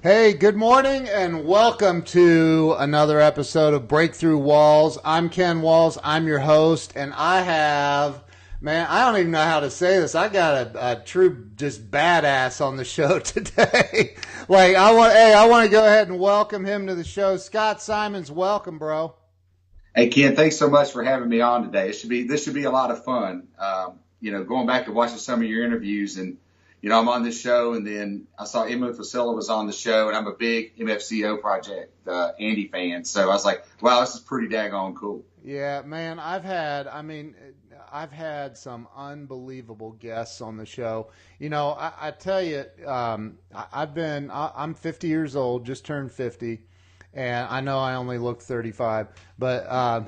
Hey, good morning and welcome to another episode of Breakthrough Walls. I'm Ken Walls. I'm your host, and I don't even know how to say this. I got a true just badass on the show today. I want to go ahead and welcome him to the show. Scott Simons, welcome, bro. Hey Ken, thanks so much for having me on today. This should be a lot of fun. Going back and watching some of your interviews, and I'm on this show, and then I saw Emma Facilla was on the show, and I'm a big MFCO Project Andy fan, so I was like, wow, this is pretty daggone cool. Yeah, man, I've had some unbelievable guests on the show. I tell you, I'm 50 years old, just turned 50. And I know I only look 35, but I've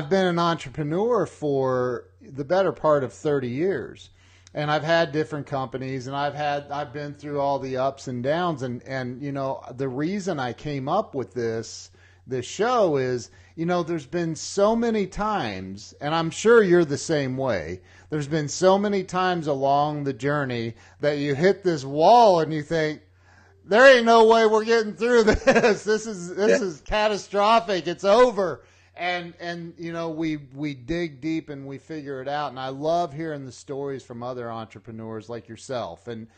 been an entrepreneur for the better part of 30 years, and I've had different companies, and I've been through all the ups and downs, and the reason I came up with this show is, there's been so many times, and I'm sure you're the same way. There's been so many times along the journey that you hit this wall and you think, there ain't no way we're getting through this. This is catastrophic. It's over. And we dig deep and we figure it out. And I love hearing the stories from other entrepreneurs like yourself. And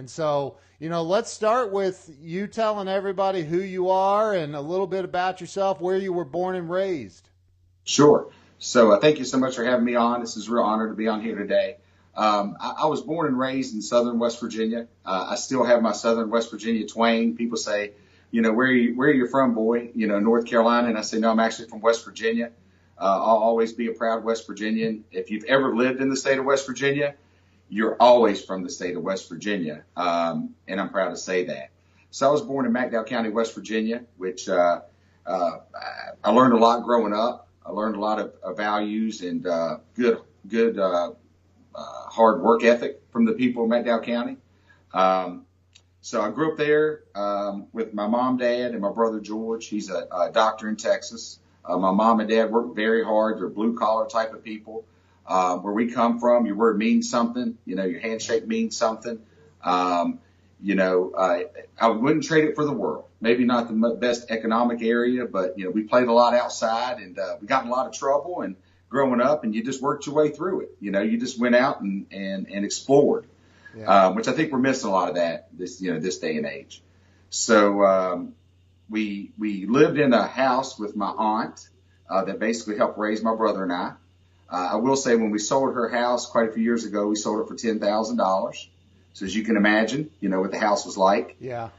so, let's start with you telling everybody who you are and a little bit about yourself, where you were born and raised. Sure. So thank you so much for having me on. This is a real honor to be on here today. I was born and raised in Southern West Virginia. I still have my Southern West Virginia twang. People say, where are you from, boy? North Carolina. And I say, no, I'm actually from West Virginia. I'll always be a proud West Virginian. If you've ever lived in the state of West Virginia, you're always from the state of West Virginia. And I'm proud to say that. So I was born in McDowell County, West Virginia, which I learned a lot growing up. I learned a lot of values and good hard work ethic from the people of McDowell County. So I grew up there with my mom, dad, and my brother George. He's a doctor in Texas. My mom and dad worked very hard. They're blue collar type of people. Where we come from, your word means something. Your handshake means something. I wouldn't trade it for the world. Maybe not the best economic area, but we played a lot outside, and we got in a lot of trouble and growing up, and you just worked your way through it. You just went out and explored, yeah. Which I think we're missing a lot of that this day and age. So we lived in a house with my aunt that basically helped raise my brother and I. I will say when we sold her house quite a few years ago, we sold it for $10,000. So as you can imagine, what the house was like. Yeah.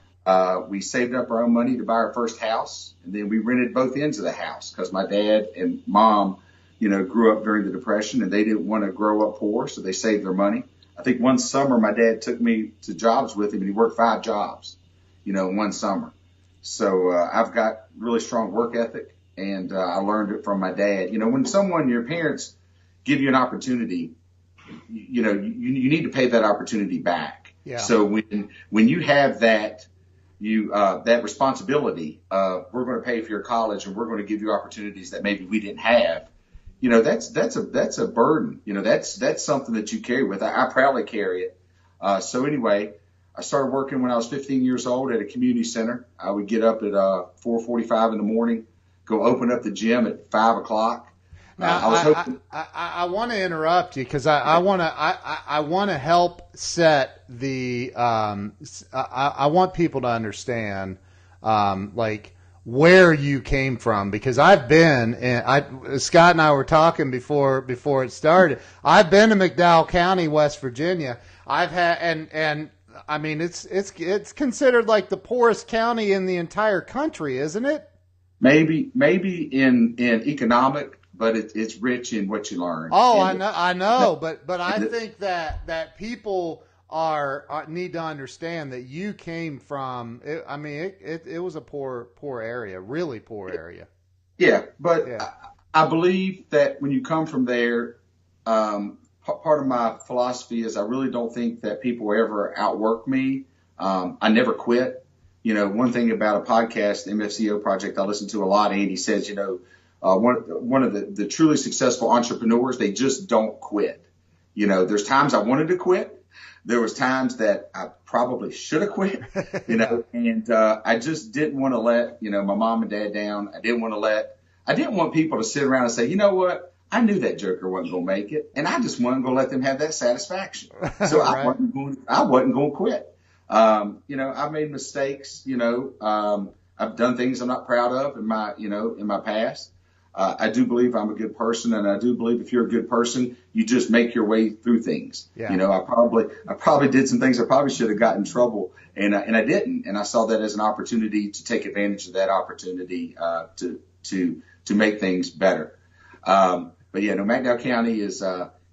We saved up our own money to buy our first house, and then we rented both ends of the house because my dad and mom grew up during the Depression, and they didn't want to grow up poor, so they saved their money. I think one summer my dad took me to jobs with him, and he worked 5 jobs, in one summer. So I've got really strong work ethic, and I learned it from my dad. When your parents give you an opportunity, you need to pay that opportunity back. Yeah. So when you have that, that responsibility of we're going to pay for your college and we're going to give you opportunities that maybe we didn't have. That's a burden. That's something that you carry with. I proudly carry it. So anyway, I started working when I was 15 years old at a community center. I would get up at 4:45 in the morning, go open up the gym at 5 o'clock. Now, I want to interrupt you because I want to help set the I want people to understand where you came from, because I've been, and Scott and I were talking before it started. I've been to McDowell County, West Virginia. I've had, and I mean, it's considered like the poorest county in the entire country, isn't it? Maybe in economic, but it's rich in what you learn. Oh, I know, but I think that people need to understand that you came from. It was a poor area, really poor area. Yeah, but yeah. I believe that when you come from there, part of my philosophy is I really don't think that people ever outwork me. I never quit. One thing about a podcast, the MFCO Project, I listen to a lot. Andy says, one of the truly successful entrepreneurs, they just don't quit. There's times I wanted to quit. There was times that I probably should have quit, Yeah. and I just didn't want to let, my mom and dad down. I didn't want people to sit around and say, you know what? I knew that joker wasn't going to make it, and I just wasn't going to let them have that satisfaction. So Right. I wasn't going to quit. I've made mistakes. I've done things I'm not proud of in my past. I do believe I'm a good person, and I do believe if you're a good person, you just make your way through things. Yeah. I probably did some things I probably should have got in trouble, and I didn't. And I saw that as an opportunity to take advantage of that opportunity to make things better. But yeah, no, McDowell County is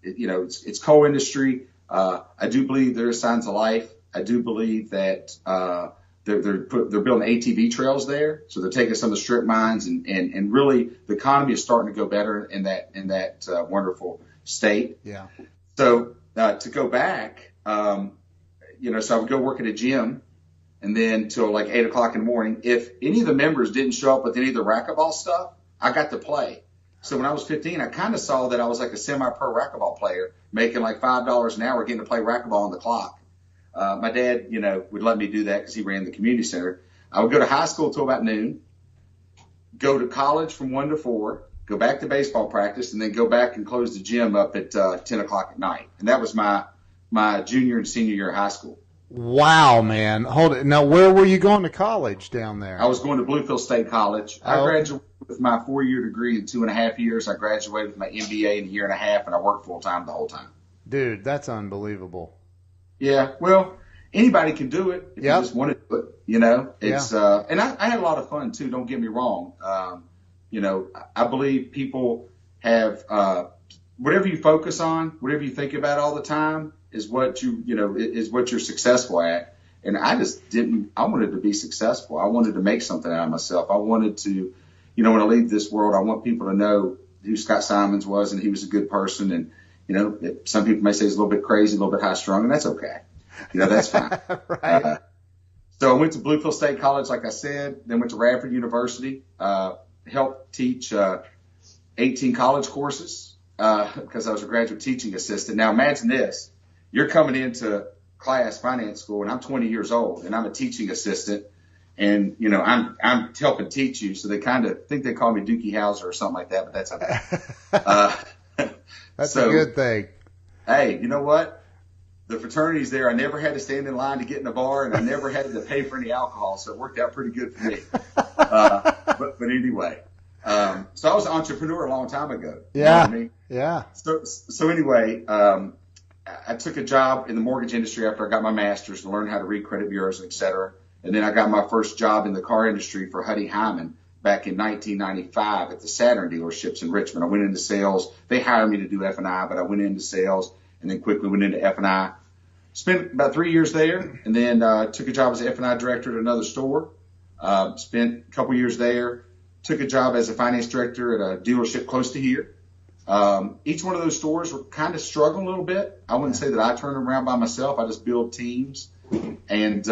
it's coal industry. I do believe there are signs of life. I do believe that they're building ATV trails there, so they're taking some of the strip mines, and really the economy is starting to go better in that wonderful state. Yeah. So to go back, so I would go work at a gym, and then till like 8 o'clock in the morning. If any of the members didn't show up with any of the racquetball stuff, I got to play. So when I was 15, I kind of saw that I was like a semi-pro racquetball player, making like $5 an hour, getting to play racquetball on the clock. My dad, would let me do that because he ran the community center. I would go to high school till about noon, go to college from 1 to 4, go back to baseball practice, and then go back and close the gym up at 10 o'clock at night. And that was my junior and senior year of high school. Wow, man. Hold it. Now, where were you going to college down there? I was going to Bluefield State College. I graduated with my 4-year degree in 2.5 years. I graduated with my MBA in a year and a half, and I worked full time the whole time. Dude, that's unbelievable. Yeah, well, anybody can do it if Yep. you just want to do it. It's and I had a lot of fun too. Don't get me wrong. I believe people have whatever you focus on, whatever you think about all the time is what is what you're successful at. And I just didn't. I wanted to be successful. I wanted to make something out of myself. I wanted to, when I leave this world, I want people to know who Scott Simons was, and he was a good person. And some people may say he's a little bit crazy, a little bit high strung, and that's okay. That's fine. Right. So I went to Bluefield State College, like I said, then went to Radford University, helped teach 18 college courses because I was a graduate teaching assistant. Now imagine this. You're coming into class finance school, and I'm 20 years old, and I'm a teaching assistant, and, I'm helping teach you. So they kind of think they call me Dookie Howser or something like that, but that's okay. That's a good thing. Hey, you know what? The fraternity's there. I never had to stand in line to get in a bar, and I never had to pay for any alcohol, so it worked out pretty good for me. But anyway, so I was an entrepreneur a long time ago. Yeah. You know what I mean? Yeah. So anyway, I took a job in the mortgage industry after I got my master's to learn how to read credit bureaus, et cetera. And then I got my first job in the car industry for Huddy Hyman back in 1995 at the Saturn dealerships in Richmond. I went into sales. They hired me to do F&I, but I went into sales and then quickly went into F&I. Spent about 3 years there, and then took a job as an F&I director at another store. Spent a couple years there. Took a job as a finance director at a dealership close to here. Each one of those stores were kind of struggling a little bit. I wouldn't say that I turned them around by myself. I just build teams. And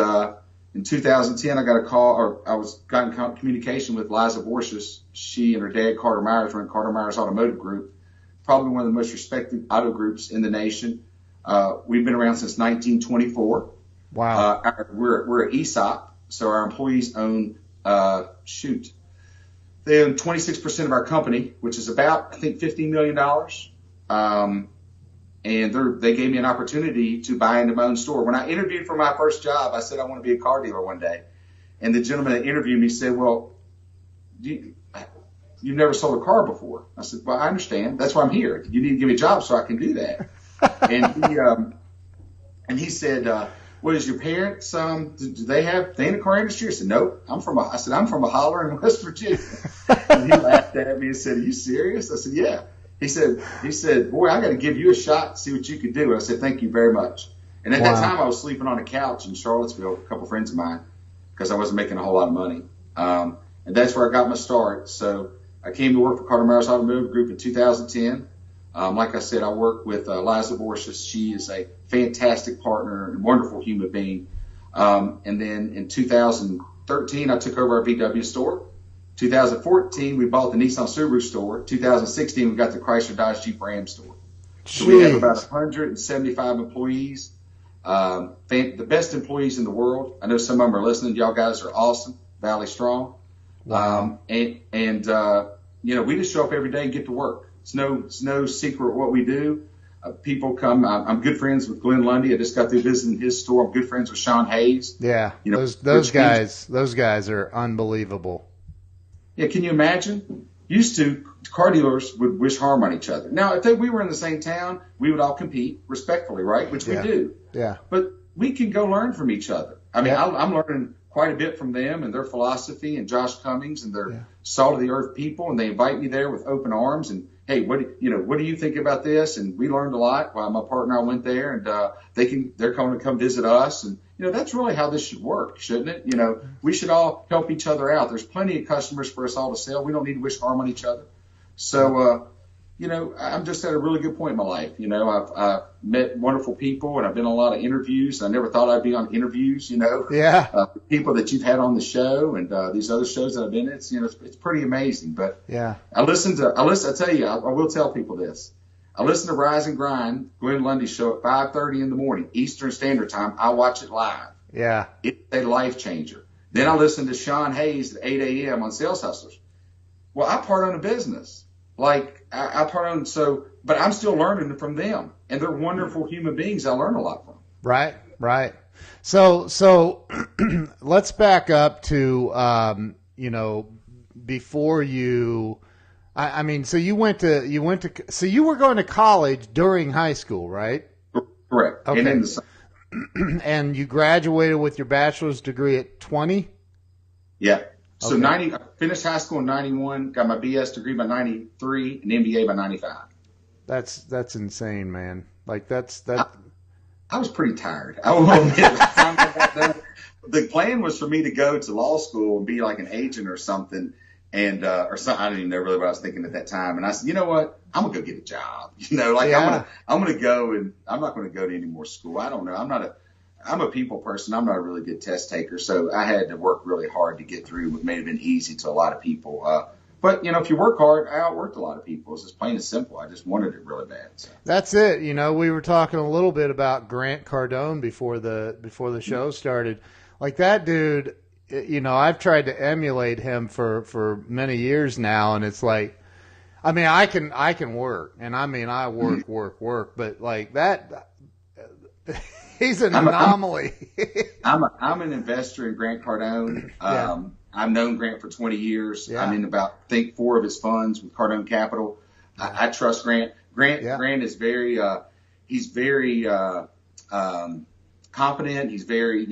in 2010, I got a call, or I got in communication with Liza Borsius. She and her dad, Carter Myers, run Carter Myers Automotive Group, probably one of the most respected auto groups in the nation. We've been around since 1924. Wow. We're an ESOP, so our employees own they own 26% of our company, which is about, I think, $15 million. And they gave me an opportunity to buy into my own store. When I interviewed for my first job, I said I want to be a car dealer one day. And the gentleman that interviewed me said, well, you've never sold a car before. I said, well, I understand. That's why I'm here. You need to give me a job so I can do that. And he said, well, is your parents, do they in the car industry? I said, nope. I'm from a holler in West Virginia. And he laughed at me and said, are you serious? I said, yeah. He said, boy, I got to give you a shot, see what you could do. And I said, thank you very much. And at that time, I was sleeping on a couch in Charlottesville with a couple of friends of mine because I wasn't making a whole lot of money. And that's where I got my start. So I came to work for Carter Myers Automotive Group in 2010. Like I said, I work with Liza Borsius. She is a fantastic partner and wonderful human being. And then in 2013, I took over our VW store. 2014, we bought the Nissan Subaru store. 2016, we got the Chrysler Dodge Jeep Ram store. So we have about 175 employees. The best employees in the world. I know some of them are listening. Y'all guys are awesome. Valley Strong. Wow. We just show up every day and get to work. It's no secret what we do. People come. I'm good friends with Glenn Lundy. I just got through visiting his store. I'm good friends with Sean Hayes. Yeah. Those guys are unbelievable. Yeah. Can you imagine? Used to, car dealers would wish harm on each other. Now, if we were in the same town, we would all compete respectfully, right? Which we do. Yeah. But we can go learn from each other. I mean, I'm learning quite a bit from them and their philosophy, and Josh Cummings and their salt of the earth people. And they invite me there with open arms. And hey, what do you think about this? And we learned a lot while my partner and I went there, and they're going to come visit us. And that's really how this should work, shouldn't it? We should all help each other out. There's plenty of customers for us all to sell. We don't need to wish harm on each other. So, I'm just at a really good point in my life. I've met wonderful people, and I've been on a lot of interviews. I never thought I'd be on interviews, people that you've had on the show and these other shows that I've been in. It's pretty amazing. But I tell you, I will tell people this. I listen to Rise and Grind, Glenn Lundy's show at 5:30 in the morning, Eastern Standard Time. I watch it live. Yeah. It's a life changer. Then I listen to Sean Hayes at 8 a.m. on Sales Hustlers. Well, I part on a business. But I'm still learning from them, and they're wonderful human beings. I learn a lot from. Right. So let's back up to, before you, so you were going to college during high school, right? Correct. Okay. And you graduated with your bachelor's degree at 20? Yeah. So I finished high school in 91, got my BS degree by 93, and MBA by 95. That's insane, man. Like I was pretty tired. I will admit. The plan was for me to go to law school and be like an agent or something, and or something. I didn't even know really what I was thinking at that time. And I said, you know what? I'm gonna go get a job. I'm gonna go, and I'm not gonna go to any more school. I don't know. I'm a people person. I'm not a really good test taker, so I had to work really hard to get through what may have been easy to a lot of people. But if you work hard, I outworked a lot of people. It's just plain and simple. I just wanted it really bad. So. That's it. We were talking a little bit about Grant Cardone before the show started. Like that dude, I've tried to emulate him for many years now, and it's like, I can work, and I work, but like that. He's an anomaly. I'm an investor in Grant Cardone. I've known Grant for 20 years. Yeah. I'm in about, I think, 4 of his funds with Cardone Capital. I trust Grant. Grant is very, he's very competent. He's very,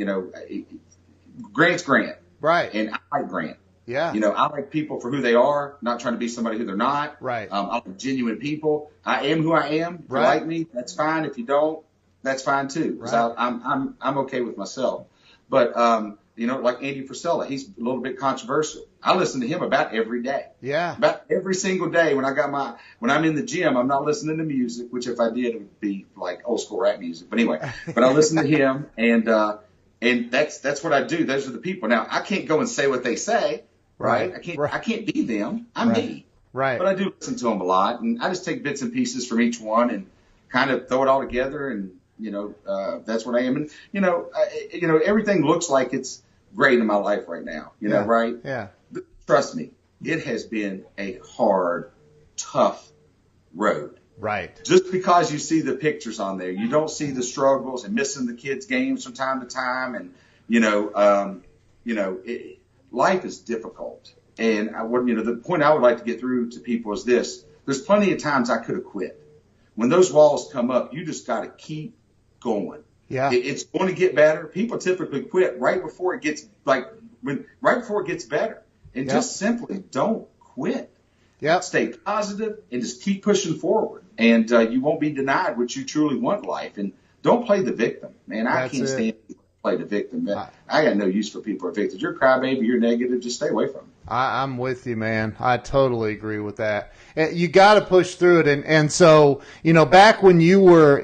Grant's Grant. Right. And I like Grant. Yeah. I like people for who they are, not trying to be somebody who they're not. Right. I like genuine people. I am who I am. If you like me, that's fine. If you don't, that's fine too. Right. I'm okay with myself. But, like Andy Frisella, he's a little bit controversial. I listen to him about every day. Yeah. About every single day when I'm in the gym, I'm not listening to music, which if I did, it would be like old school rap music. But anyway, I listen to him, and that's what I do. Those are the people. Now, I can't go and say what they say, right? I can't be them. I'm me. Right. But I do listen to them a lot, and I just take bits and pieces from each one and kind of throw it all together, and that's what I am. And everything looks like it's great in my life right now. Right? Yeah. But trust me, it has been a hard, tough road. Right. Just because you see the pictures on there, you don't see the struggles and missing the kids' games from time to time, and life is difficult. And the point I would like to get through to people is this: there's plenty of times I could have quit. When those walls come up, you just got to keep going. Yeah. It's going to get better. People typically quit right before it gets better. And just simply don't quit. Yeah. Stay positive and just keep pushing forward. And you won't be denied what you truly want in life. And don't play the victim. Man, I can't stand to play the victim. Man, I got no use for people who are victims. You're a crybaby, you're negative, just stay away from them. I'm with you, man. I totally agree with that. You got to push through it. And so, back when you were,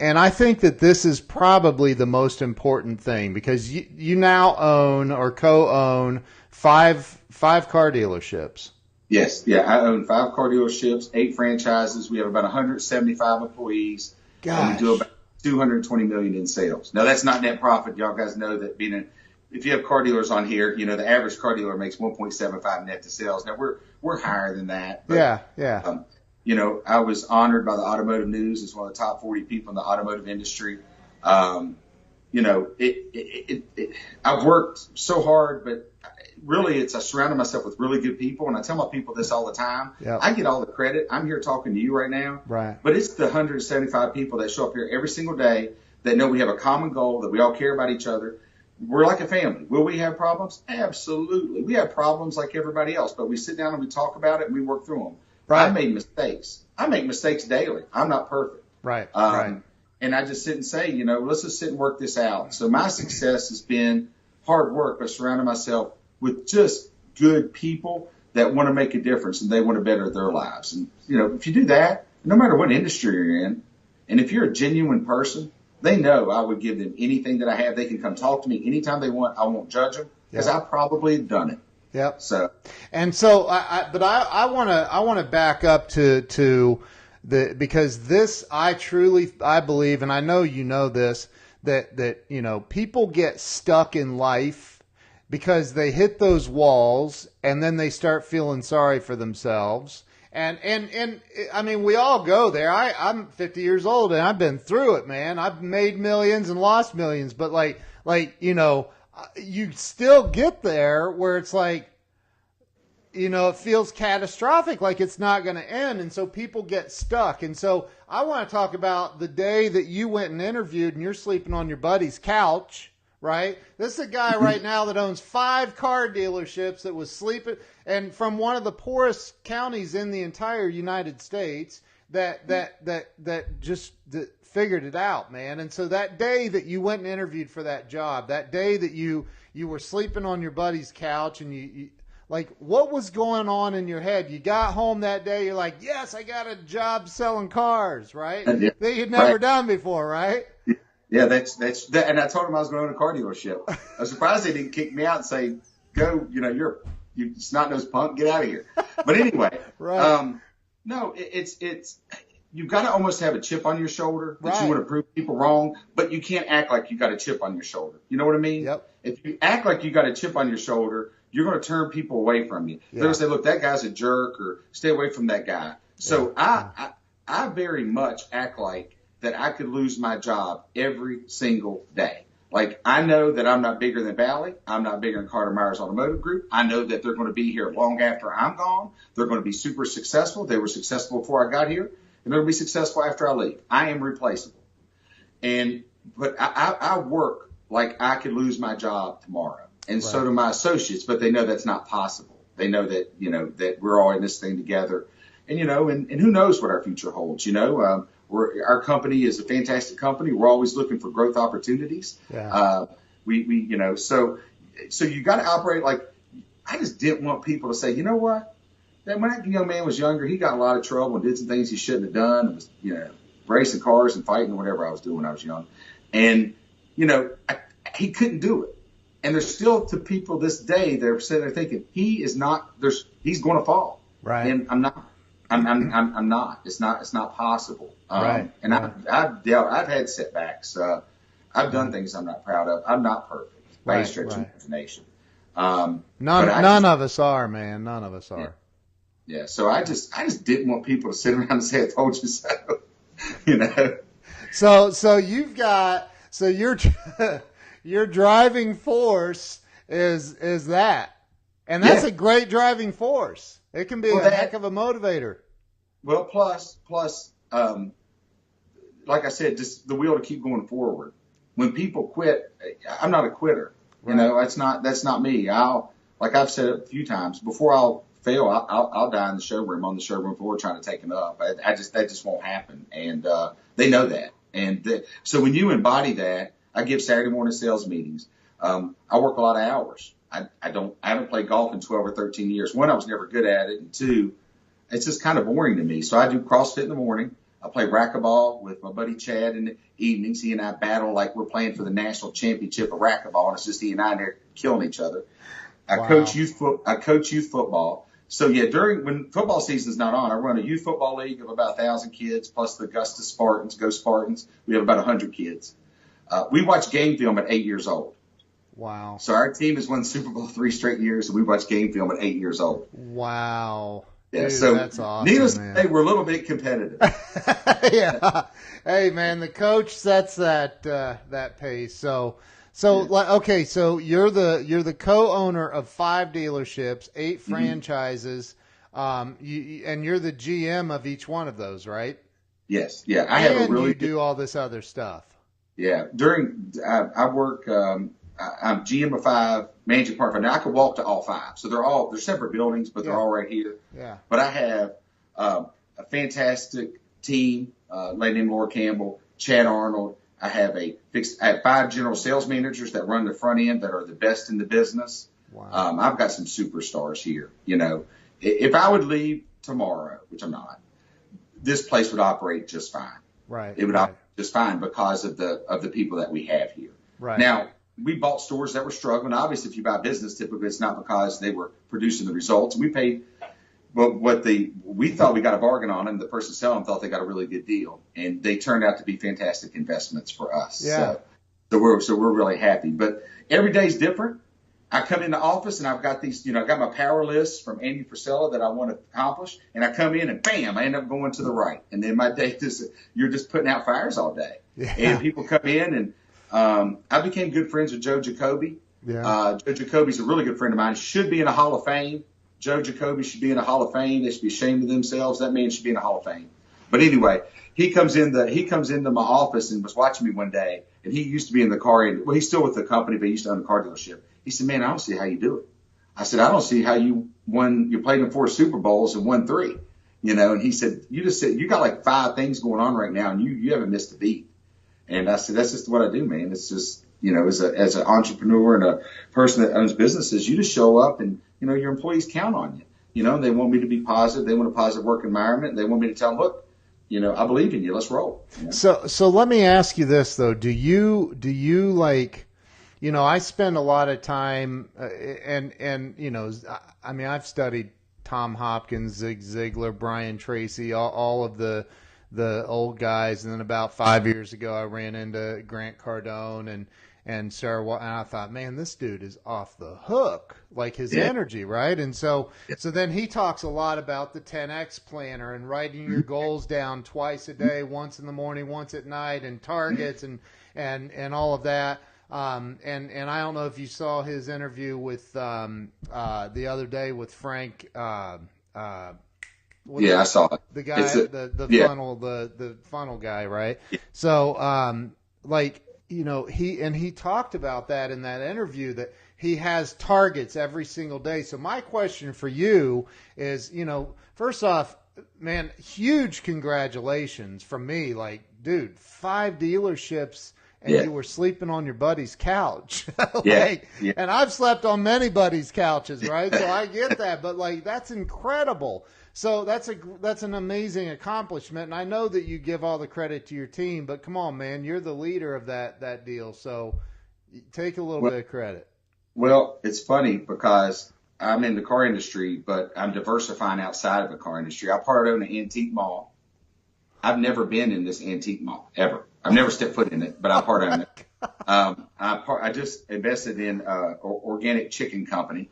and I think that this is probably the most important thing, because you now own or co-own five car dealerships. Yes. Yeah. I own 5 car dealerships, 8 franchises. We have about 175 employees. Gosh. We do about 220 million in sales. Now that's not net profit. Y'all guys know that if you have car dealers on here, the average car dealer makes 1.75 net to sales. Now we're higher than that. But, Yeah. I was honored by the Automotive News as one of the top 40 people in the automotive industry. I've worked so hard, but really I surrounded myself with really good people. And I tell my people this all the time. Yep. I get all the credit. I'm here talking to you right now. Right. But it's the 175 people that show up here every single day that know we have a common goal, that we all care about each other. We're like a family. Will we have problems? Absolutely. We have problems like everybody else, but we sit down and we talk about it and we work through them. Right. I made mistakes. I make mistakes daily. I'm not perfect. Right. And I just sit and say, let's just sit and work this out. So my success has been hard work, but surrounding myself with just good people that want to make a difference and they want to better their lives. And, if you do that, no matter what industry you're in, and if you're a genuine person, they know I would give them anything that I have. They can come talk to me anytime they want. I won't judge them because I probably have done it. Yep. So, I want to back up to because this, I believe, and I know this, that people get stuck in life because they hit those walls and then they start feeling sorry for themselves. And I mean, we all go there. I'm 50 years old and I've been through it, man. I've made millions and lost millions, but you still get there where it's like, it feels catastrophic, like it's not going to end. And so people get stuck. And so I want to talk about the day that you went and interviewed and you're sleeping on your buddy's couch, right? This is a guy right now that owns 5 car dealerships that was sleeping and from one of the poorest counties in the entire United States that figured it out, man. And so that day that you went and interviewed for that job, that day that you were sleeping on your buddy's couch and you like, what was going on in your head? You got home that day, you're like, yes, I got a job selling cars, right? Yeah, that you'd never done before, right? Yeah, that's that. And I told him I was going to own a car dealership. I was surprised they didn't kick me out and say, go, you snot-nosed punk, get out of here. But anyway, right. No, it's you've got to almost have a chip on your shoulder that right. you want to prove people wrong, but you can't act like you got a chip on your shoulder. You know what I mean? Yep. If you act like you got a chip on your shoulder, you're going to turn people away from you. Yeah. They're going to say, look, that guy's a jerk, or stay away from that guy. So I very much act like that I could lose my job every single day. Like, I know that I'm not bigger than Valley. I'm not bigger than Carter Myers Automotive Group. I know that they're going to be here long after I'm gone. They're going to be super successful. They were successful before I got here, and they're going to be successful after I leave. I am replaceable. But I work like I could lose my job tomorrow. And so do my associates, but they know that's not possible. They know that, that we're all in this thing together. And, and who knows what our future holds, our company is a fantastic company. We're always looking for growth opportunities. Yeah. So you got to operate like, I just didn't want people to say, you know what? When that young man was younger, he got in a lot of trouble and did some things he shouldn't have done. It was, racing cars and fighting or whatever I was doing when I was young. And, he couldn't do it. And there's still to people this day, they're sitting there thinking he's going to fall. Right. And I'm not. I'm not. It's not possible. Right. And I've had setbacks. I've done things I'm not proud of. I'm not perfect by any stretch of the imagination. None of us are, man. None of us are. Yeah. So I just didn't want people to sit around and say, I told you so. So your driving force is that. And that's a great driving force. It can be a heck of a motivator. Well, plus, like I said, just the will to keep going forward. When people quit, I'm not a quitter. Right. That's not me. Like I've said a few times, before I'll fail, I'll die in the showroom, on the showroom floor trying to take it up. That just won't happen. And they know that. And so when you embody that, I give Saturday morning sales meetings. I work a lot of hours. I haven't played golf in 12 or 13 years. One, I was never good at it. And two, it's just kind of boring to me. So I do CrossFit in the morning. I play racquetball with my buddy Chad in the evenings. He and I battle like we're playing for the national championship of racquetball. And it's just he and I there killing each other. I coach youth football. So yeah, during when football season's not on, I run a youth football league of about 1,000 kids, plus the Augusta Spartans, Go Spartans. We have about 100 kids. We watch game film at 8 years old. Wow. So our team has won Super Bowl 3 straight years, and we watch game film at 8 years old. Wow. Yeah, Dude, so that's awesome, needless man. to say, we're a little bit competitive. Yeah. Hey, man, the coach sets that pace. Okay, so you're the co-owner of 5 dealerships, 8 franchises, and you're the GM of each one of those, right? Yes, yeah. I have a really you do all this other stuff. Yeah. I work. I'm GM of 5, managing partner. Now I can walk to all 5, so they're separate buildings, but they're all right here. Yeah. But I have a fantastic team. Lady named Laura Campbell, Chad Arnold. I have 5 general sales managers that run the front end that are the best in the business. Wow. I've got some superstars here. You know, if I would leave tomorrow, which I'm not, this place would operate just fine. Right. It would operate just fine because of the people that we have here. Right. Now, we bought stores that were struggling. Obviously, if you buy business, typically it's not because they were producing the results. We paid we thought we got a bargain on them. The person selling them thought they got a really good deal, and they turned out to be fantastic investments for us. Yeah. So we're really happy. But every day is different. I come in the office and I've got these, I got my power list from Andy Frisella that I want to accomplish, and I come in and bam, I end up going to the right. And then my day you're just putting out fires all day. Yeah. And people come in and I became good friends with Joe Jacoby. Yeah. Joe Jacoby's a really good friend of mine. He should be in a Hall of Fame. Joe Jacoby should be in a Hall of Fame. They should be ashamed of themselves. That man should be in a Hall of Fame. But anyway, he comes into my office and was watching me one day, and he used to be in the car. Well, he's still with the company, but he used to own a car dealership. He said, "Man, I don't see how you do it." I said, "I don't see how you played in 4 Super Bowls and won 3." And he said, "You got like 5 things going on right now, and you haven't missed a beat." And I said, "That's just what I do, man. It's just, as an entrepreneur and a person that owns businesses, you just show up and, your employees count on you. They want me to be positive. They want a positive work environment. They want me to tell them, look, I believe in you. Let's roll." So let me ask you this though. Do you like, I spend a lot of time I've studied Tom Hopkins, Zig Ziglar, Brian Tracy, all of the old guys. And then about 5 years ago, I ran into Grant Cardone and Sarah, and I thought, man, this dude is off the hook, like his energy, right? And so then he talks a lot about the 10X planner and writing your goals down twice a day, once in the morning, once at night, and targets and all of that. And I don't know if you saw his interview with the other day with Frank. I saw it. The guy, the funnel guy, right? Yeah. So, he talked about that in that interview, that he has targets every single day. So my question for you is, first off, man, huge congratulations from me. Like, dude, 5 dealerships and you were sleeping on your buddy's couch. And I've slept on many buddies' couches, right? So I get that, but that's incredible. So that's an amazing accomplishment, and I know that you give all the credit to your team, but come on, man, you're the leader of that deal, so take a little bit of credit. Well, it's funny because I'm in the car industry, but I'm diversifying outside of the car industry. I part own an antique mall. I've never been in this antique mall ever. I've never stepped foot in it, but I part own it. I just invested in an organic chicken company.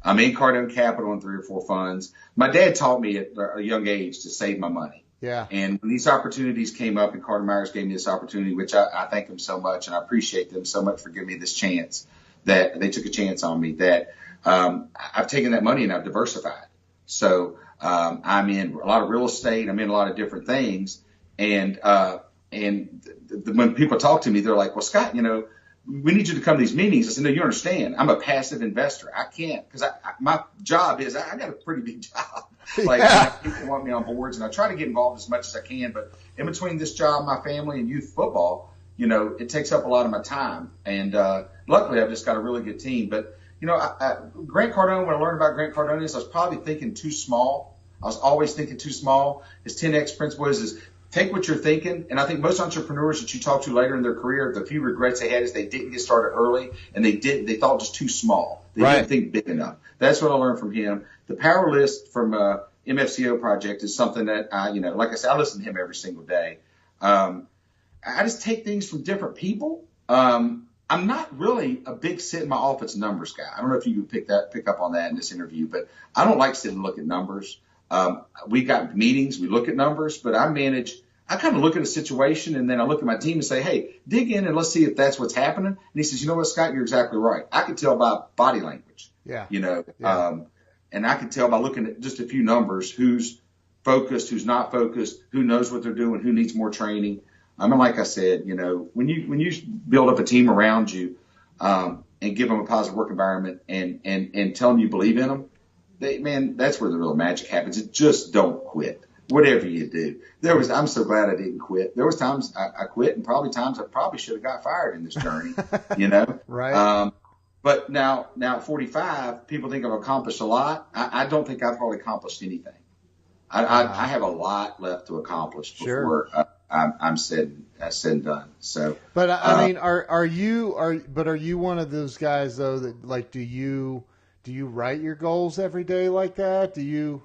I'm in Cardone Capital in 3 or 4 funds. My dad taught me at a young age to save my money. Yeah. And when these opportunities came up, and Carter Myers gave me this opportunity, which I thank them so much, and I appreciate them so much for giving me this chance, that they took a chance on me, that I've taken that money and I've diversified. So I'm in a lot of real estate. I'm in a lot of different things. And when people talk to me, they're like, "Well, Scott, we need you to come to these meetings." I said, "No, you understand. I'm a passive investor. I can't, because my job is, I got a pretty big job. People want me on boards, and I try to get involved as much as I can. But in between this job, my family, and youth football, it takes up a lot of my time. And luckily, I've just got a really good team. But Grant Cardone, when I learned about Grant Cardone, I was probably thinking too small. I was always thinking too small. His 10X principle is take what you're thinking. And I think most entrepreneurs that you talk to later in their career, the few regrets they had is they didn't get started early, and they thought it was too small. They didn't think big enough. That's what I learned from him. The Power List from MFCO project is something that like I said, I listen to him every single day. I just take things from different people. I'm not really a big sit in my office numbers guy. I don't know if you could pick up on that in this interview, but I don't like sitting and look at numbers. We got meetings, we look at numbers, but I kind of look at a situation and then I look at my team and say, hey, dig in and let's see if that's what's happening. And he says, you know what, Scott, you're exactly right. I can tell by body language, and I can tell by looking at just a few numbers, who's focused, who's not focused, who knows what they're doing, who needs more training. I mean, like I said, when you build up a team around you, and give them a positive work environment and tell them you believe in them, that's where the real magic happens. It just don't quit. Whatever you do. I'm so glad I didn't quit. There was times I quit and probably times I probably should have got fired in this journey, Right. But now at 45, people think I've accomplished a lot. I don't think I've probably accomplished anything. I have a lot left to accomplish before I'm said and done. So, but I mean, are you one of those guys though that like, do you write your goals every day like that? Do you?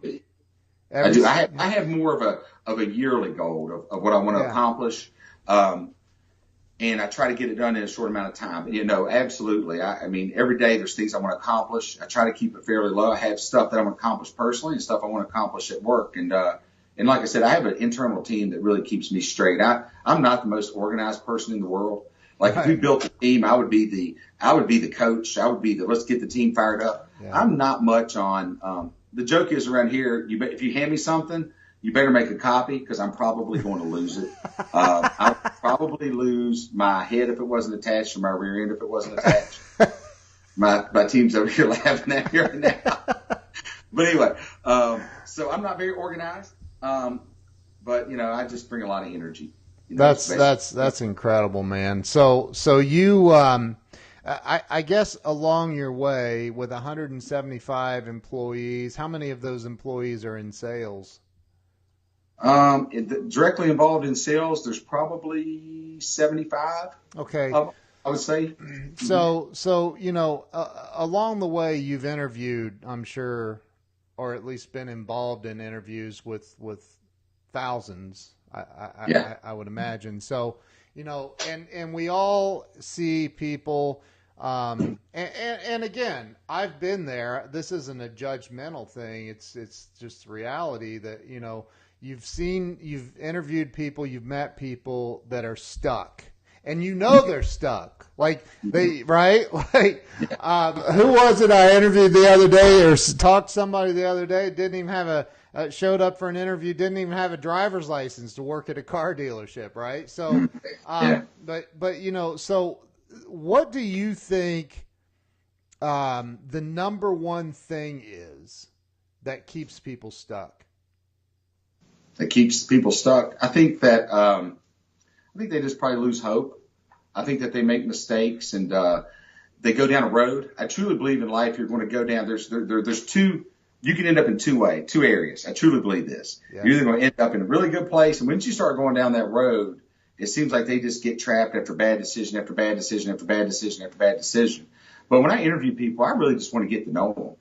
I do. I have more of a yearly goal of what I want to accomplish. And I try to get it done in a short amount of time. Absolutely. I mean, every day there's things I want to accomplish. I try to keep it fairly low. I have stuff that I want to accomplish personally and stuff I want to accomplish at work. And like I said, I have an internal team that really keeps me straight. I'm not the most organized person in the world. Like if we built a team, I would be the coach. I would be let's get the team fired up. Yeah. I'm not much on, the joke is around here, if you hand me something, you better make a copy because I'm probably going to lose it. I would probably lose my head if it wasn't attached or my rear end if it wasn't attached. My team's over here laughing at me right now. But anyway, so I'm not very organized, but I just bring a lot of energy. That's incredible, man. So you, I guess along your way with 175 employees, how many of those employees are in sales? Directly involved in sales, there's probably 75. Okay. I would say. So along the way you've interviewed, I'm sure, or at least been involved in interviews with thousands. I would imagine. So, and we all see people, and again, I've been there. This isn't a judgmental thing. It's just reality that, you've interviewed people, you've met people that are stuck. And they're stuck. Like right? Like, who was it I interviewed the other day or talked to somebody the other day? Didn't even have showed up for an interview, didn't even have a driver's license to work at a car dealership, right? So, but so what do you think the number one thing is that keeps people stuck? That keeps people stuck. I think they just probably lose hope. I think that they make mistakes and they go down a road. I truly believe in life you're going to go down. There's two. You can end up in two areas. I truly believe this. Yeah. You're either going to end up in a really good place, and once you start going down that road, it seems like they just get trapped after bad decision after bad decision after bad decision after bad decision. But when I interview people, I really just want to get to know them.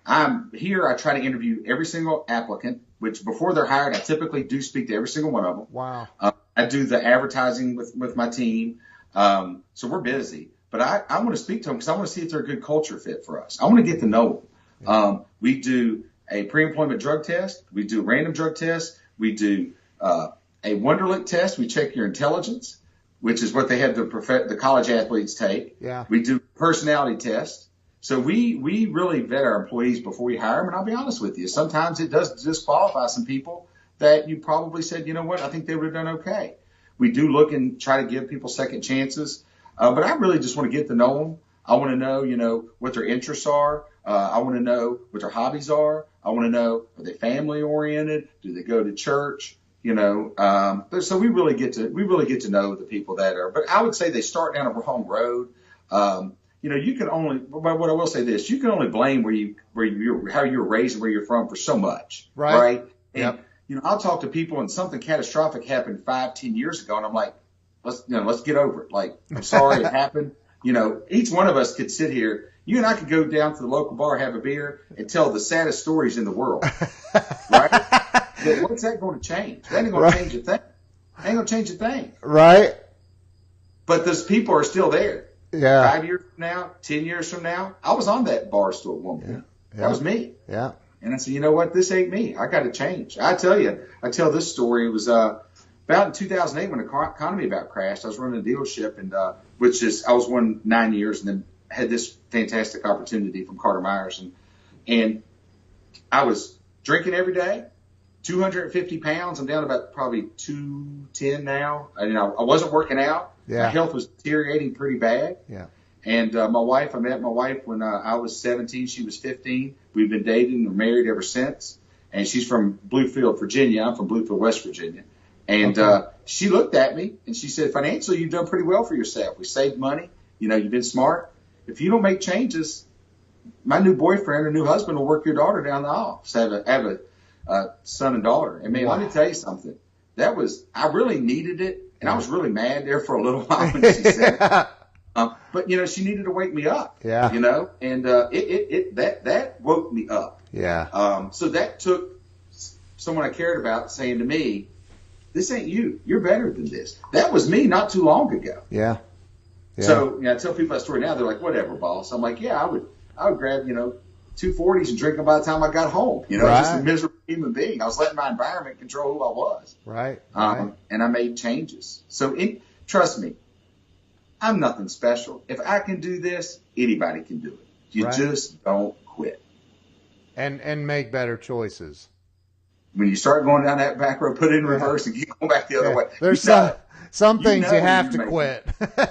I'm here. I try to interview every single applicant, which before they're hired, I typically do speak to every single one of them. Wow. I do the advertising with my team. So we're busy, but I want to speak to them because I want to see if they're a good culture fit for us. I want to get to know them. We do a pre-employment drug test. We do a random drug test. We do a Wonderlic test. We check your intelligence, which is what they have the college athletes take. Yeah. We do personality tests. So we really vet our employees before we hire them. And I'll be honest with you, sometimes it does disqualify some people that you probably said, you know what, I think they would have done okay. We do look and try to give people second chances. But I really just want to get to know them. I want to know, what their interests are. I want to know what their hobbies are. I want to know, are they family oriented? Do they go to church? So we really get to know the people that are, but I would say they start down a wrong road. You can only, but what I will say you can only blame how you were raised and where you're from for so much. Right. And, I'll talk to people and something catastrophic happened 5, 10 years ago, and I'm like, let's get over it. Like, I'm sorry it happened. Each one of us could sit here. You and I could go down to the local bar, have a beer, and tell the saddest stories in the world, right? But what's that going to change? That ain't going to change a thing. Ain't going to change a thing. Right. But those people are still there. Yeah. 5 years from now, 10 years from now, I was on that bar stool at one point. Yeah. That was me. Yeah. And I said, you know what? This ain't me. I got to change. I tell this story. It was about in 2008 when the economy about crashed. I was running a dealership, and I was one 9 years, and then had this fantastic opportunity from Carter Myers, and I was drinking every day, 250 pounds. I'm down to about probably 210 now. I wasn't working out. Yeah. My health was deteriorating pretty bad. Yeah. And I met my wife when I was 17. She was 15. We've been dating and married ever since. And she's from Bluefield, Virginia. I'm from Bluefield, West Virginia. And she looked at me and she said, financially, you've done pretty well for yourself. We saved money. You've been smart. If you don't make changes, my new boyfriend or new husband will work your daughter down the aisle. So I have a son and daughter. And man, Let me tell you something. I really needed it. And I was really mad there for a little while when she said it. But she needed to wake me up. Yeah. And that woke me up. Yeah. So that took someone I cared about saying to me, "This ain't you. You're better than this." That was me not too long ago. Yeah. Yeah. So I tell people that story now. They're like, "Whatever, boss." I'm like, "Yeah, I would grab 240s and drink them by the time I got home." Right. Just a miserable human being. I was letting my environment control who I was. Right. And I made changes. So trust me. I'm nothing special. If I can do this, anybody can do it. You just don't quit. And make better choices. When you start going down that back road, put it in reverse and keep going back the other way. There's some things you have to quit.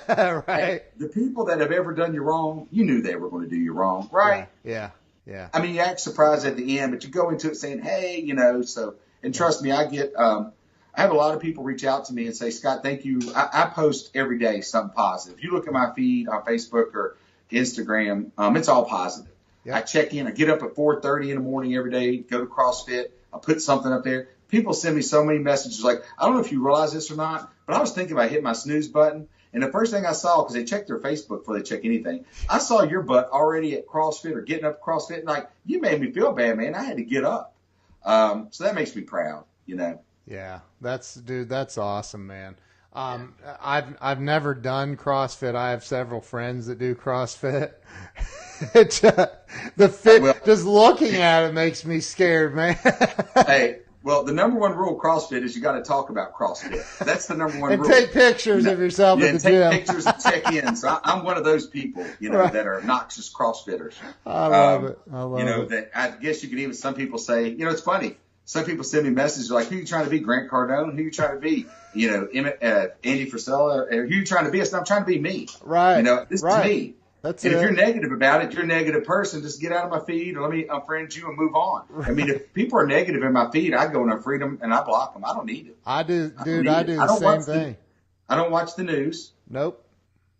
Right. Hey, the people that have ever done you wrong, you knew they were going to do you wrong, right? Yeah. Yeah. I mean, you act surprised at the end, but you go into it saying, hey, and trust me, I have a lot of people reach out to me and say, Scott, thank you. I post every day something positive. If you look at my feed on Facebook or Instagram, it's all positive. Yep. I check in. I get up at 4:30 in the morning every day, go to CrossFit. I put something up there. People send me so many messages like, I don't know if you realize this or not, but I was thinking about hitting my snooze button. And the first thing I saw, because they check their Facebook before they check anything, I saw your butt already at CrossFit or getting up at CrossFit. And like, you made me feel bad, man. I had to get up. So that makes me proud, Yeah, that's awesome, man. I've never done CrossFit. I have several friends that do CrossFit. Just looking at it makes me scared, man. Hey, well, the number one rule of CrossFit is you got to talk about CrossFit. That's the number one rule. And take pictures of yourself at the gym. Take pictures and check in. So I'm one of those people, that are obnoxious CrossFitters. I love it. I love it. That I guess you could even, some people say, it's funny. Some people send me messages like, who are you trying to be, Grant Cardone? Who are you trying to be, Andy Frisella? Who are you trying to be? I said, I'm trying to be me. Right. This is me. That's and if you're negative about it, you're a negative person. Just get out of my feed or let me unfriend you and move on. I mean, if people are negative in my feed, I go and unfriend them and I block them. I don't need it. I do the same thing. I don't watch the news. Nope.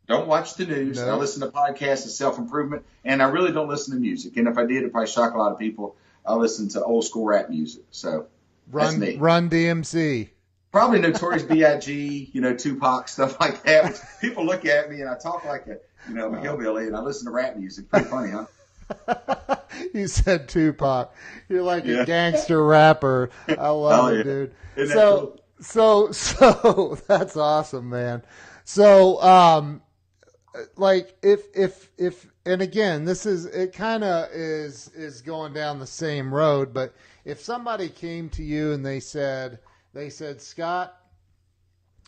Don't watch the news. Nope. I listen to podcasts of self-improvement, and I really don't listen to music. And if I did, it'd probably shock a lot of people. I listen to old school rap music. So that's me. Run DMC. Probably Notorious B.I.G., Tupac, stuff like that. People look at me and I talk like a hillbilly, and I listen to rap music. Pretty funny, huh? You said Tupac. You're like a gangster rapper. I love it, dude. Isn't that cool? So that's awesome, man. So, if and again, it kind of is going down the same road, but if somebody came to you and they said, Scott,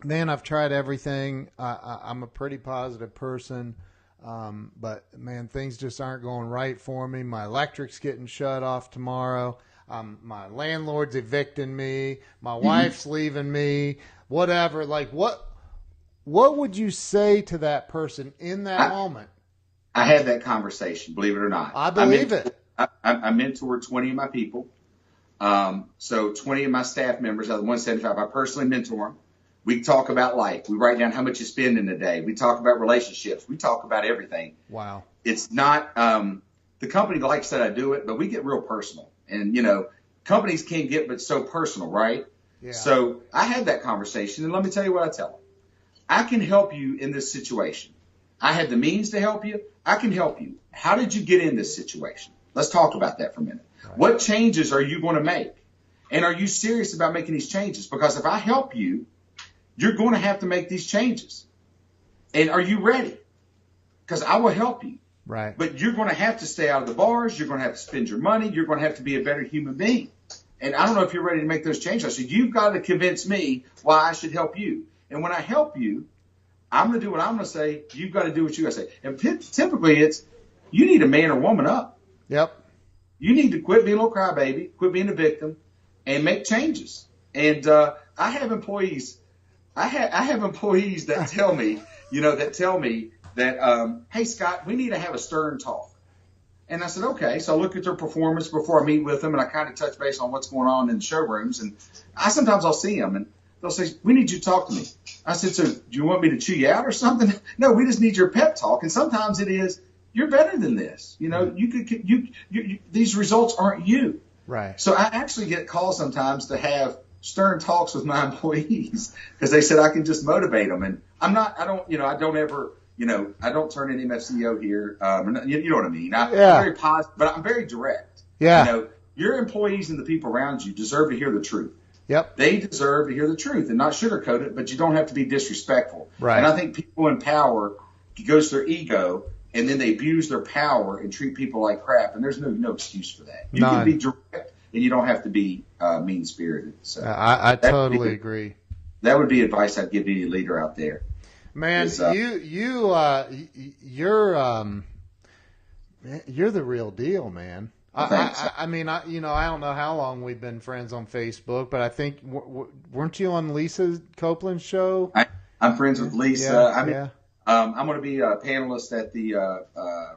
man, I've tried everything. I'm a pretty positive person. But man, things just aren't going right for me. My electric's getting shut off tomorrow. My landlord's evicting me. My wife's leaving me, whatever. Like what would you say to that person in that moment? I had that conversation, believe it or not. I believe it. I mentored 20 of my people. So 20 of my staff members out of the 175, I personally mentor them. We talk about life. We write down how much you spend in a day. We talk about relationships. We talk about everything. Wow. It's not, the company likes that I do it, but we get real personal. And, companies can't get but so personal, right? Yeah. So I had that conversation, and let me tell you what I tell them. I can help you in this situation. I had the means to help you. I can help you. How did you get in this situation? Let's talk about that for a minute. Right. What changes are you going to make? And are you serious about making these changes? Because if I help you, you're going to have to make these changes. And are you ready? Because I will help you. Right. But you're going to have to stay out of the bars. You're going to have to spend your money. You're going to have to be a better human being. And I don't know if you're ready to make those changes. I said, you've got to convince me why I should help you. And when I help you, I'm going to do what I'm going to say. You've got to do what you got to say. And typically it's, you need a man or woman up. Yep. You need to quit being a little crybaby, quit being a victim, and make changes. And I have employees that tell me, that, hey, Scott, we need to have a stern talk. And I said, okay. So I look at their performance before I meet with them, and I kind of touch base on what's going on in the showrooms. And sometimes I'll see them, and they'll say, we need you to talk to me. I said, so do you want me to chew you out or something? No, we just need your pep talk. And sometimes it is, you're better than this. These results aren't you. Right. So I actually get calls sometimes to have stern talks with my employees because they said I can just motivate them. And I don't turn any MFCEO here. You know what I mean? I'm very positive, but I'm very direct. Yeah. Your employees and the people around you deserve to hear the truth. Yep. They deserve to hear the truth and not sugarcoat it, but you don't have to be disrespectful. Right. And I think people in power goes to their ego, and then they abuse their power and treat people like crap. And there's no excuse for that. You can be direct, and you don't have to be mean-spirited. So I totally agree. That would be advice I'd give any leader out there. Man, you're the real deal, man. I mean, I don't know how long we've been friends on Facebook, but I think weren't you on Lisa Copeland's show? I'm friends with Lisa. Yeah, I'm going to be a panelist at the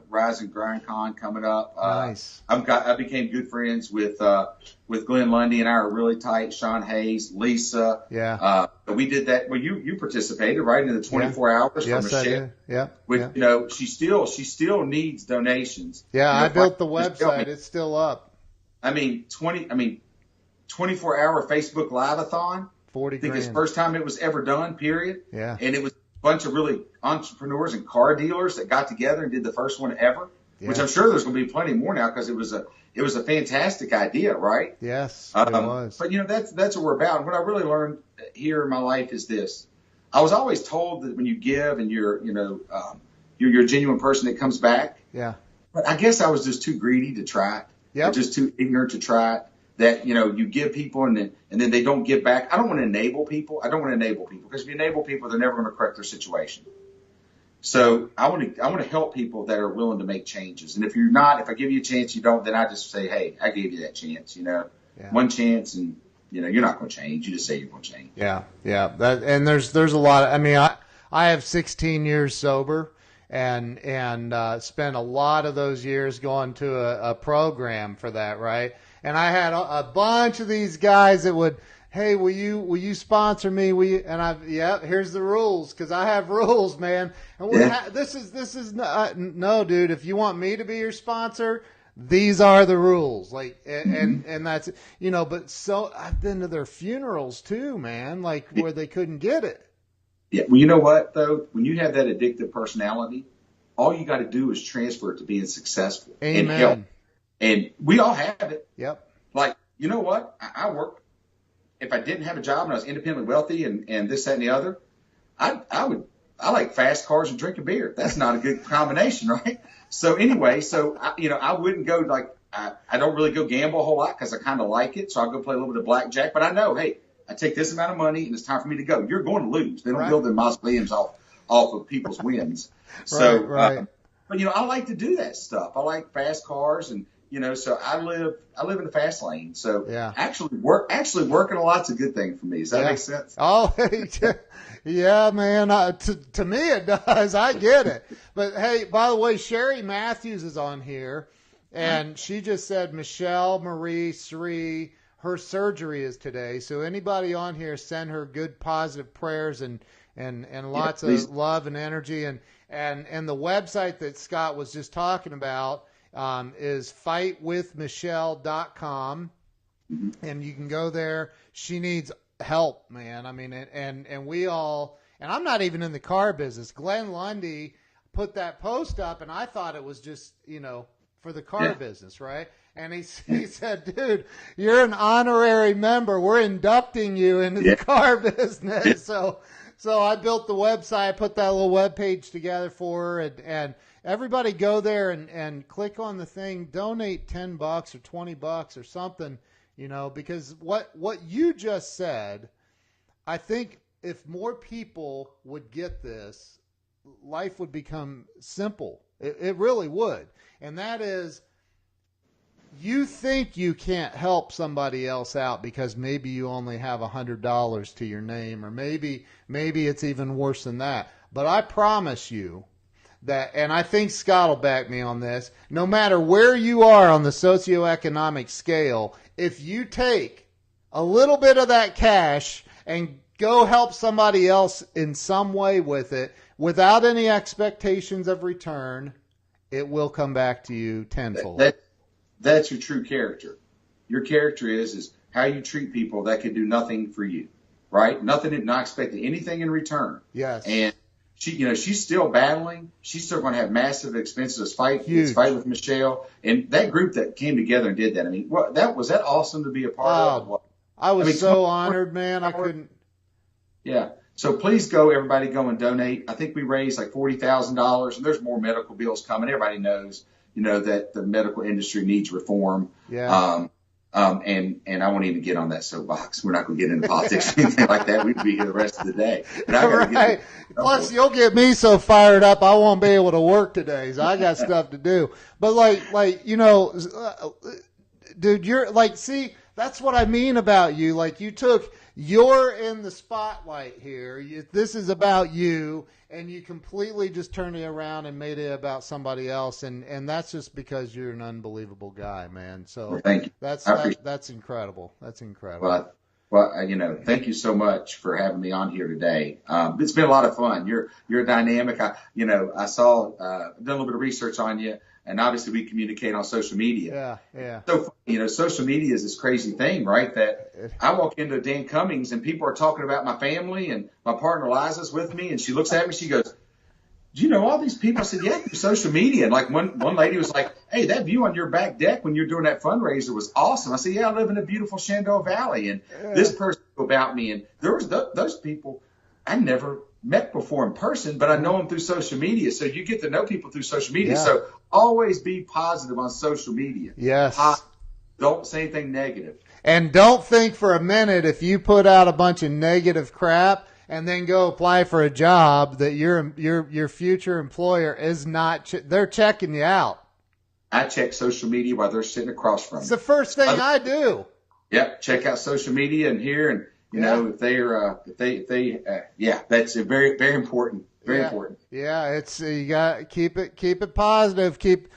Rise and Grind Con coming up. Nice. I became good friends with Glenn Lundy, and I are really tight. Sean Hayes, Lisa. Yeah. We did that. Well, you participated right in the 24 hours for Michelle. I did. Yeah. Which she still needs donations. Yeah, I built the website. It's still up. 24-hour Facebook Live-a-thon. 40 I think grand. it's the first time it was ever done, period. Yeah. And it was a bunch of really entrepreneurs and car dealers that got together and did the first one ever, which I'm sure there's going to be plenty more now because it was a fantastic idea, right? Yes, it was. But, that's what we're about. And what I really learned here in my life is this. I was always told that when you give and you're a genuine person that comes back. Yeah. But I guess I was just too greedy to try it. Yep. Just too ignorant to try it. That, you give people and then they don't give back. I don't want to enable people. Because if you enable people, they're never going to correct their situation. So I want to help people that are willing to make changes. And if I give you a chance, you don't, then I just say, hey, I gave you that chance, one chance, and you're not going to change. You just say you're going to change. Yeah. Yeah. And there's a lot I have 16 years sober and spent a lot of those years going to a program for that. Right. And I had a bunch of these guys that would, hey, will you sponsor me? Here's the rules, because I have rules, man. And this is no, dude. If you want me to be your sponsor, these are the rules. Like, and that's But so I've been to their funerals too, man. Like where they couldn't get it. Yeah. Well, you know what though? When you have that addictive personality, all you got to do is transfer it to being successful and help. And we all have it. Yep. Like, you know what? I work. If I didn't have a job and I was independently wealthy and this, that, and the other, I like fast cars and drinking beer. That's not a good combination, right? So anyway, I wouldn't go I don't really go gamble a whole lot because I kind of like it. So I'll go play a little bit of blackjack. But I know, hey, I take this amount of money and it's time for me to go. You're going to lose. They don't build their mausoleums off of people's wins. So, right. But I like to do that stuff. I like fast cars and. So I live in the fast lane. So actually working a lot's a good thing for me. Does that make sense? Oh, yeah, man. To me it does. I get it. But hey, by the way, Sherry Matthews is on here, and she just said Michelle Marie Sri, her surgery is today. So anybody on here, send her good positive prayers and lots of love and energy. And the website that Scott was just talking about is fightwithmichelle.com. Mhm. and you can go there. She needs help, man. I mean, and we all, and I'm not even in the car business. Glenn Lundy put that post up, and I thought it was just, for the car Yeah. business, right? And he said, dude, you're an honorary member. We're inducting you into the Yeah. car Yeah. business. So I built the website, put that little web page together for her, and everybody go there and click on the thing, donate $10 or $20 or something, because what you just said, I think if more people would get this, life would become simple. It really would. And that is, you think you can't help somebody else out because maybe you only have $100 to your name, or maybe it's even worse than that. But I promise you that, and I think Scott will back me on this, no matter where you are on the socioeconomic scale, if you take a little bit of that cash and go help somebody else in some way with it without any expectations of return, it will come back to you tenfold. That's your true character. Your character is how you treat people that could do nothing for you, right? Nothing, not expecting anything in return. Yes. And she's still battling. She's still going to have massive expenses. This fight Huge. with Michelle, and that group that came together and did that. I mean, was that awesome to be a part of? I was so honored, man. I couldn't. Yeah. So please go, everybody, go and donate. I think we raised like $40,000, and there's more medical bills coming. Everybody knows, that the medical industry needs reform. Yeah. And I won't even get on that soapbox. We're not going to get into politics or anything like that. We'd be here the rest of the day. But I gotta right. Plus, you'll get me so fired up, I won't be able to work today. So I got stuff to do. But dude, you're like, see, that's what I mean about you. Like, you're in the spotlight here. This is about you, and you completely just turned it around and made it about somebody else, and that's just because you're an unbelievable guy, man. So Well, thank you. That's incredible. That's incredible. Well, thank you so much for having me on here today. It's been a lot of fun. You're dynamic. I saw, done a little bit of research on you, and obviously we communicate on social media. Yeah. So, social media is this crazy thing, right? That I walk into Dan Cummings and people are talking about my family, and my partner Liza's with me, and she looks at me, she goes, do you know all these people? I said, yeah, through social media. And like one lady was like, hey, that view on your back deck when you're doing that fundraiser was awesome. I said, yeah, I live in a beautiful Shenandoah Valley. And this person about me, and there was those people I never met before in person, but I know them through social media. So you get to know people through social media. Yeah. So always be positive on social media. Yes. Don't say anything negative. And don't think for a minute, if you put out a bunch of negative crap and then go apply for a job, that your future employer is not, they're checking you out. I check social media while they're sitting across from me. It's the first thing I do. Yep. Check out social media and here, and if that's a very, very important. Very important. Yeah. It's, you got to keep it positive. Keep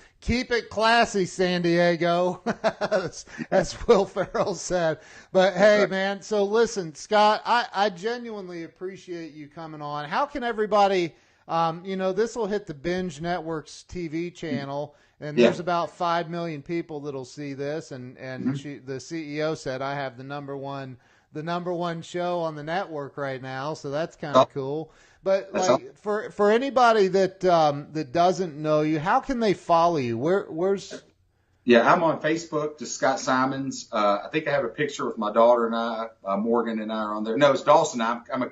it classy, San Diego. As Will Ferrell said. But hey, man, so listen, Scott, I genuinely appreciate you coming on. How can everybody, this will hit the Binge Network's TV channel, and there's about 5 million people that'll see this. And the CEO said, I have the number one show on the network right now. So that's kind of cool. But like for anybody that doesn't know you, how can they follow you? Where's? Yeah, I'm on Facebook, just Scott Simons. I think I have a picture with my daughter and I, Morgan and I are on there. No, it's Dawson. I'm a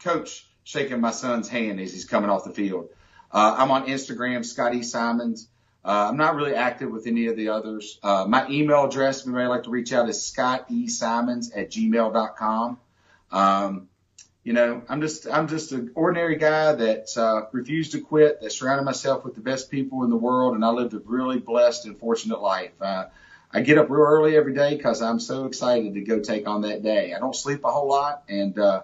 coach shaking my son's hand as he's coming off the field. I'm on Instagram, Scott E. Simons. I'm not really active with any of the others. My email address, if anybody would like to reach out, is scottesimons@gmail.com. I'm just an ordinary guy that refused to quit, that surrounded myself with the best people in the world, and I lived a really blessed and fortunate life. I get up real early every day because I'm so excited to go take on that day. I don't sleep a whole lot, and I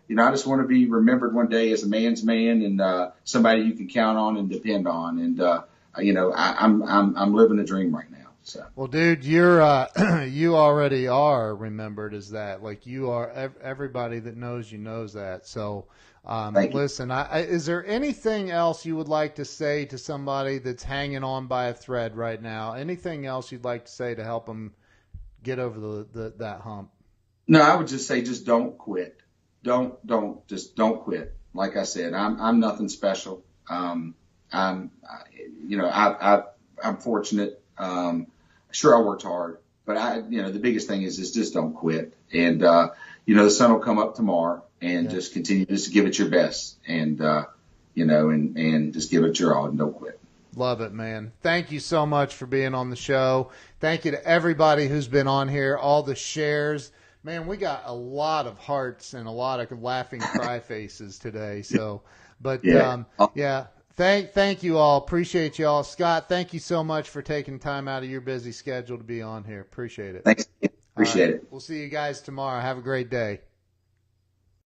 just want to be remembered one day as a man's man and somebody you can count on and depend on. And I'm living a dream right now. So. Well, dude, you're you already are remembered as that. Like, you are, everybody that knows you knows that. So, listen, is there anything else you would like to say to somebody that's hanging on by a thread right now? Anything else you'd like to say to help them get over that hump? No, I would just say just don't quit. Just don't quit. Like I said, I'm nothing special. I'm, you know, I'm fortunate. Sure, I worked hard, but the biggest thing is just don't quit. And, the sun will come up tomorrow, and Yeah. just continue just to give it your best, and, and just give it your all and don't quit. Love it, man. Thank you so much for being on the show. Thank you to everybody who's been on here, all the shares. Man, we got a lot of hearts and a lot of laughing cry faces today. So, but Yeah. yeah, thank you all. Appreciate you all. Scott, thank you so much for taking time out of your busy schedule to be on here. Appreciate it. Thanks. All Appreciate right. it. We'll see you guys tomorrow. Have a great day.